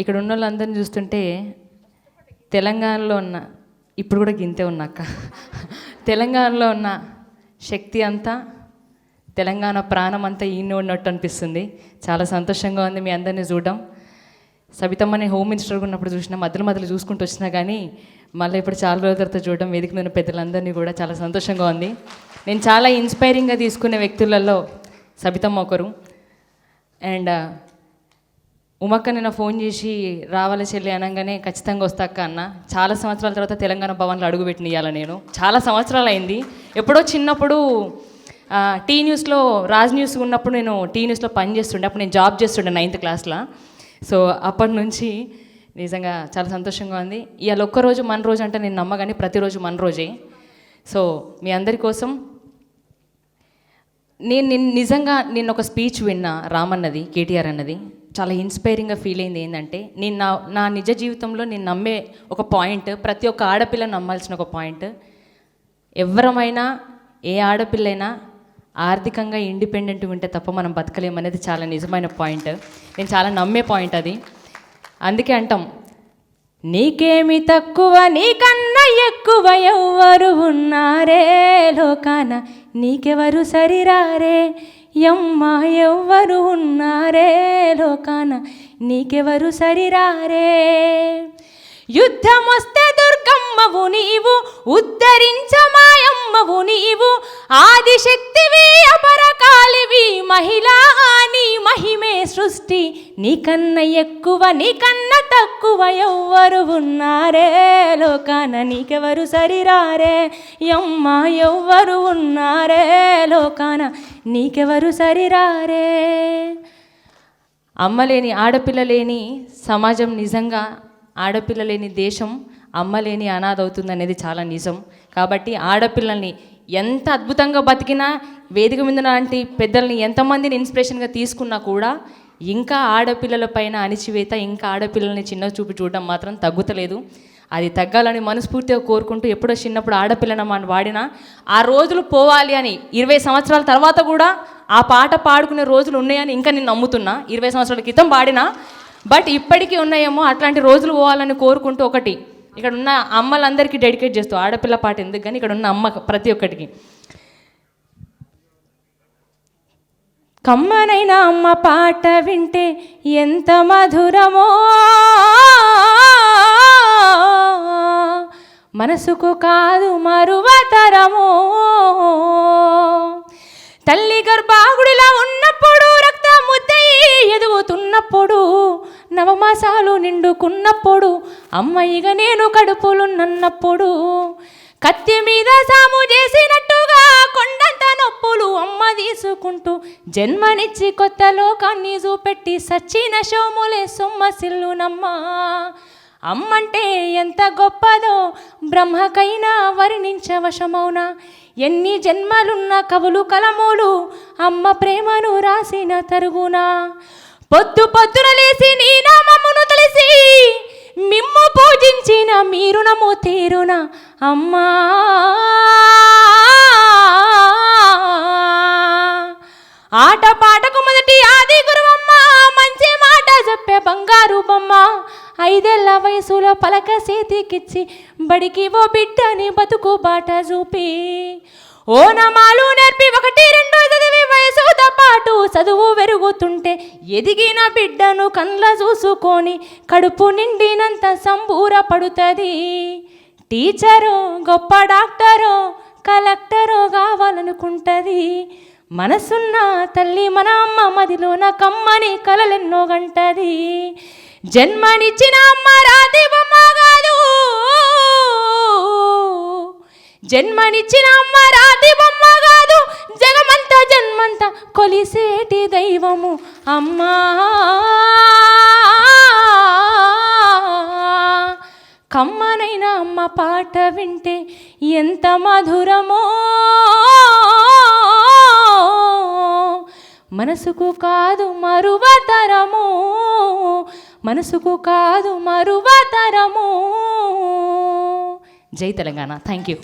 ఇక్కడ ఉన్న వాళ్ళందరినీ చూస్తుంటే తెలంగాణలో ఉన్న ఇప్పుడు కూడా గింతే ఉన్నాక తెలంగాణలో ఉన్న శక్తి అంతా తెలంగాణ ప్రాణం అంతా ఈయన ఉన్నట్టు అనిపిస్తుంది. చాలా సంతోషంగా ఉంది మీ అందరినీ చూడడం. సబితమ్మని హోమ్ మినిస్టర్గా ఉన్నప్పుడు చూసినా మధ్యలో చూసుకుంటూ వచ్చినా కానీ మళ్ళీ ఇప్పుడు చాలా రోజుల తర్వాత చూడడం వేదిక మీద పెద్దలందరినీ కూడా చాలా సంతోషంగా ఉంది. నేను చాలా ఇన్స్పైరింగ్గా తీసుకునే వ్యక్తులలో సబితమ్మ ఒకరు. అండ్ ఉమక్క నిన్న ఫోన్ చేసి రావాలి చెల్లి అనగానే ఖచ్చితంగా వస్తాక అన్న. చాలా సంవత్సరాల తర్వాత తెలంగాణ భవన్లో అడుగుపెట్టిన ఇవ్వాలి. నేను చాలా సంవత్సరాలు అయింది. ఎప్పుడో చిన్నప్పుడు టీ న్యూస్లో రాజ్ న్యూస్ ఉన్నప్పుడు నేను టీ న్యూస్లో పనిచేస్తుండే. అప్పుడు నేను జాబ్ చేస్తుండే 9th క్లాస్లో. సో అప్పటి నుంచి నిజంగా చాలా సంతోషంగా ఉంది. ఇవాళ ఒక్కరోజు మన రోజు అంటే నేను నమ్మగానే ప్రతిరోజు మన రోజే. సో మీ అందరి కోసం నిజంగా నేను ఒక స్పీచ్ విన్నా రామన్నది, కేటీఆర్ అన్నది. చాలా ఇన్స్పైరింగ్గా ఫీల్ అయింది. ఏంటంటే నేను నా నిజ జీవితంలో నేను నమ్మే ఒక పాయింట్, ప్రతి ఒక్క ఆడపిల్ల నమ్మాల్సిన ఒక పాయింట్, ఎవరమైనా ఏ ఆడపిల్లైనా ఆర్థికంగా ఇండిపెండెంట్గా ఉంటే తప్ప మనం బతకలేమనేది చాలా నిజమైన పాయింట్. నేను చాలా నమ్మే పాయింట్ అది. అందుకే అంటాం, నీకేమి తక్కువ నీకన్నా ఎక్కువ ఎవ్వరు ఉన్నారే లోకాన, నీకెవరు సరిరారే యమ్మ ఎవ్వరు ఉన్నారే లోకాన, నీకెవరు సరిరారే. యుద్ధమొస్తే దుర్గమ్మవు నీవు, ఉద్ధరించమాయమ్మవు నీవు, ఆదిశక్తివి అపరకాలివి, మహిళా నీ మహిమే సృష్టి, నీకన్న ఎక్కువ నీకన్న తక్కువ ఎవ్వరు ఉన్నారే లోకాన, నీకెవరు సరిరారే యమ్మ ఎవ్వరు ఉన్నారే లోకాన, నీకెవరు సరిరారే. అమ్మ లేని ఆడపిల్ల లేని సమాజం, నిజంగా ఆడపిల్ల లేని దేశం, అమ్మ లేని అనాథ అవుతుంది అనేది చాలా నిజం. కాబట్టి ఆడపిల్లల్ని ఎంత అద్భుతంగా బతికినా, వేదిక మీద లాంటి పెద్దల్ని ఎంతమందిని ఇన్స్పిరేషన్గా తీసుకున్నా కూడా ఇంకా ఆడపిల్లల పైన అణిచివేత, ఇంకా ఆడపిల్లల్ని చిన్న చూపు చూడడం మాత్రం తగ్గుతలేదు. అది తగ్గాలని మనస్ఫూర్తిగా కోరుకుంటూ, ఎప్పుడో చిన్నప్పుడు ఆడపిల్లనమ్మని వాడినా ఆ రోజులు పోవాలి అని 20 సంవత్సరాల తర్వాత కూడా ఆ పాట పాడుకునే రోజులు ఉన్నాయని ఇంకా నేను నమ్ముతున్నా. 20 సంవత్సరాల క్రితం పాడినా, బట్ ఇప్పటికీ ఉన్నాయేమో అట్లాంటి రోజులు పోవాలని కోరుకుంటూ, ఒకటి ఇక్కడ ఉన్న అమ్మలందరికీ డెడికేట్ చేస్తూ, ఆడపిల్ల పాట ఎందుకు కానీ ఇక్కడ ఉన్న అమ్మ ప్రతి ఒక్కటికి, కమ్మనైనా అమ్మ పాట వింటే ఎంత మధురమో, మనసుకు కాదు మరువతరమో. తల్లి గర్భాగుడిలా ఉన్నప్పుడు, రక్త ముద్దయి ఎదుగుతున్నప్పుడు, నవమాసాలు నిండుకున్నప్పుడు, అమ్మయ్యగా నేను కడుపులున్నప్పుడు, కత్తి మీద సాము చేసినట్టుగా కొండంత నొప్పులు అమ్మ తీసుకుంటూ, జన్మనిచ్చి కొత్త లోకాన్ని చూపెట్టి సచ్చిన శోములే సొమ్మసిల్లునమ్మ. అమ్మంటే ఎంత గొప్పదో బ్రహ్మకైనా వర్ణించవశమౌనా. ఎన్ని జన్మలున్న కవులు కలములు అమ్మ ప్రేమను రాసిన తరుగునా. పొద్దున లేసి నీ నామమును తెలిసి మిమ్ము పూజించిన మీరు నమ్ము తీరున అమ్మా. ఆట పాటకు మొదటి ఆది గురువమ్మ, మంచి మాట చెప్పే బంగారు బొమ్మ. 5 ఏళ్ల వయసులో పలక చేతికిచ్చి బడికి ఓ బిడ్డని బతుకు బాట చూపి, ఓనమాలు నేర్పి 1, 2 చదివి వయసుతో పాటు చదువు పెరుగుతుంటే, ఎదిగిన బిడ్డను కళ్ళ చూసుకొని కడుపు నిండినంత సంబూర పడుతుంది. టీచరో గొప్ప డాక్టరో కలెక్టరో కావాలనుకుంటుంది. మనసున్న తల్లి మన అమ్మ మదిలోన కమ్మని కలలెన్నో గంటది. జన్మనిచ్చిన అమ్మ రాతి బొమ్మ కాదు, జన్మనిచ్చిన అమ్మ రాతి బొమ్మ కాదు, జగమంతా జన్మంతా కొలిసేటి దైవము అమ్మా. కమ్మనైనా అమ్మ పాట వింటే ఎంత మధురమో, మనసుకు కాదు మరువతరము, మనసుకు కాదు మరువతరము. జై తెలంగాణ. Thank you.